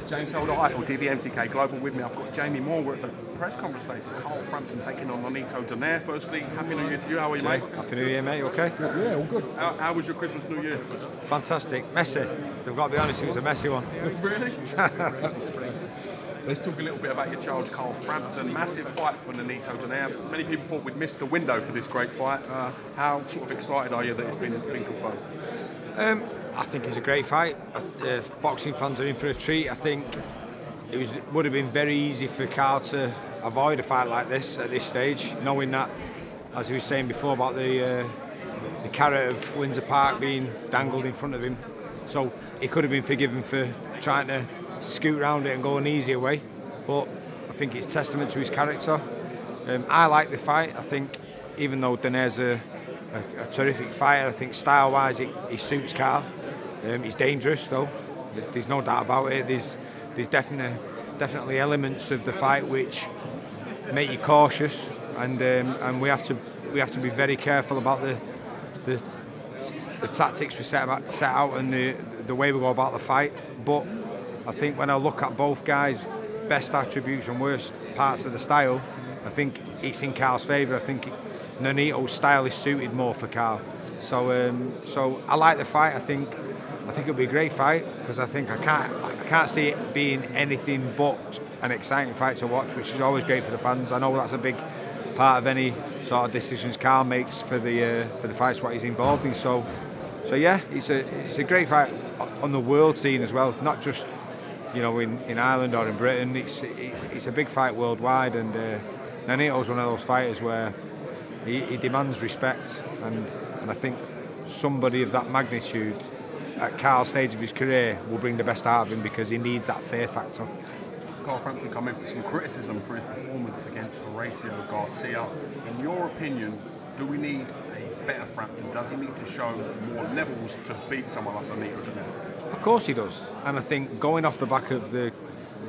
James Holder, IFL-TV, MTK Global. With me, I've got Jamie Moore. We're at the press conference today for Carl Frampton taking on NONITO DONAIRE. Firstly, Happy New Year to you. How are you, mate? Happy New Year, mate. You okay? Yeah, all good. How was your Christmas, New Year? Fantastic. Messy. I've got to be honest, it was a messy one. Really? Let's talk a little bit about your charge, Carl Frampton. Massive fight for NONITO DONAIRE. Many people thought we'd missed the window for this great fight. How sort of excited are you that it's been confirmed? I think it's a great fight. Boxing fans are in for a treat. I think it would have been very easy for Carl to avoid a fight like this at this stage, knowing that, as he was saying before, about the carrot of Windsor Park being dangled in front of him. So he could have been forgiven for trying to scoot around it and go an easier way. But I think it's testament to his character. I like the fight. I think even though Donaire's a terrific fighter, I think style-wise he suits Carl. He's dangerous though. There's no doubt about it. There's definitely elements of the fight which make you cautious, and we have to be very careful about the tactics we set out and the way we go about the fight. But I think when I look at both guys' best attributes and worst parts of the style, I think it's in Carl's favour. I think NONITO's style is suited more for Carl. So I like the fight. I think it'll be a great fight because I think I can't see it being anything but an exciting fight to watch, which is always great for the fans. I know that's a big part of any sort of decisions Carl makes for the fights what he's involved in. So yeah, it's a great fight on the world scene as well, not just in Ireland or in Britain. It's a big fight worldwide, and NONITO's one of those fighters where he demands respect, and I think somebody of that magnitude at Carl's stage of his career will bring the best out of him because he needs that fear factor. Carl Frampton come in for some criticism for his performance against Horacio Garcia. In your opinion, do we need a better Frampton? Does he need to show more levels to beat someone like NONITO DONAIRE? Of course he does, and I think going off the back of the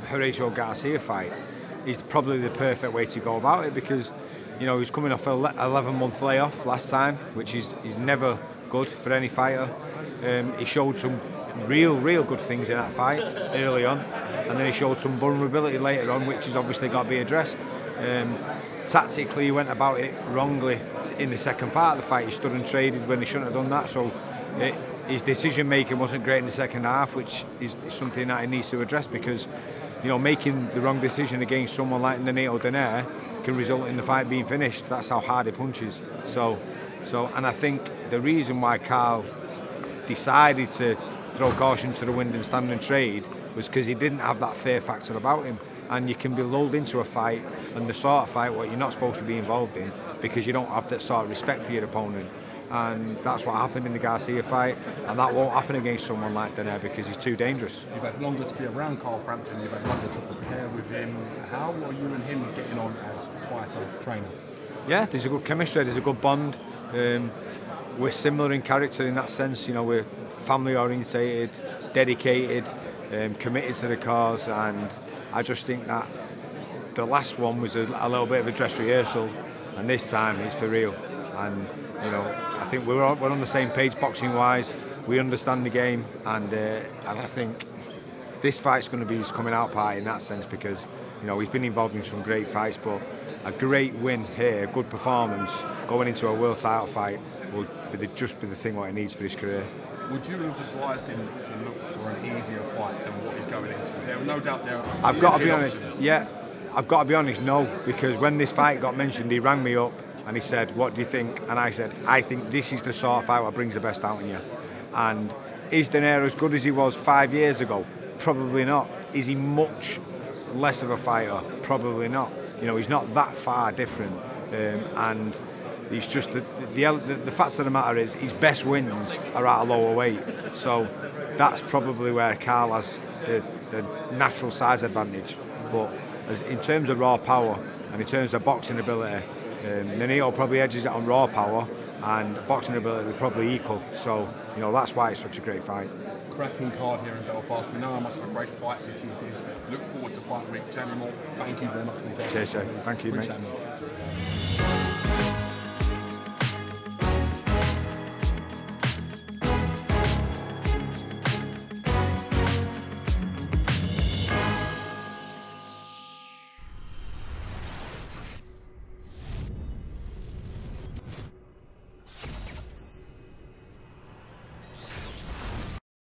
Horacio Garcia fight is probably the perfect way to go about it, because he's coming off an 11-month layoff last time, which is never good for any fighter. He showed some real good things in that fight early on, and then he showed some vulnerability later on, which has obviously got to be addressed. Tactically, he went about it wrongly in the second part of the fight. He stood and traded when he shouldn't have done that. So his decision making wasn't great in the second half, which is something that he needs to address, because making the wrong decision against someone like NONITO DONAIRE can result in the fight being finished. That's how hard he punches. And I think the reason why Carl decided to throw caution to the wind and stand and trade was because he didn't have that fear factor about him. And you can be lulled into a fight, and the sort of fight what you're not supposed to be involved in, because you don't have that sort of respect for your opponent. And that's what happened in the Garcia fight, and that won't happen against someone like DONAIRE because he's too dangerous. You've had longer to be around Carl Frampton, you've had longer to prepare with him. How are you and him getting on as fighter trainer? Yeah, there's a good chemistry, there's a good bond. We're similar in character in that sense. We're family orientated, dedicated, committed to the cause, and I just think that the last one was a little bit of a dress rehearsal, and this time it's for real. And I think we're on the same page boxing wise. We understand the game, and I think this fight's going to be his coming out party in that sense, because he's been involved in some great fights, but a great win here, a good performance going into a world title fight will just be the thing what he needs for his career. Would you have advised him to look for an easier fight than what he's going into? There, no doubt there are. I've got to be honest. Yeah, I've got to be honest. No, because when this fight got mentioned, he rang me up and he said, "What do you think?" And I said, "I think this is the sort of fight that brings the best out in you." And is DONAIRE as good as he was 5 years ago? Probably not. Is he much less of a fighter? Probably not. He's not that far different, and it's just the fact of the matter is his best wins are at a lower weight. So that's probably where Carl has the natural size advantage. But in terms of raw power and in terms of boxing ability, NONITO probably edges it on raw power, and boxing ability probably equal. So that's why it's such a great fight. Cracking card here in Belfast. We know how much of a great fight city it is. Look forward to fight week. Jamie Moore, thank you very much for your time. Cheers, Jay. Thank you, mate.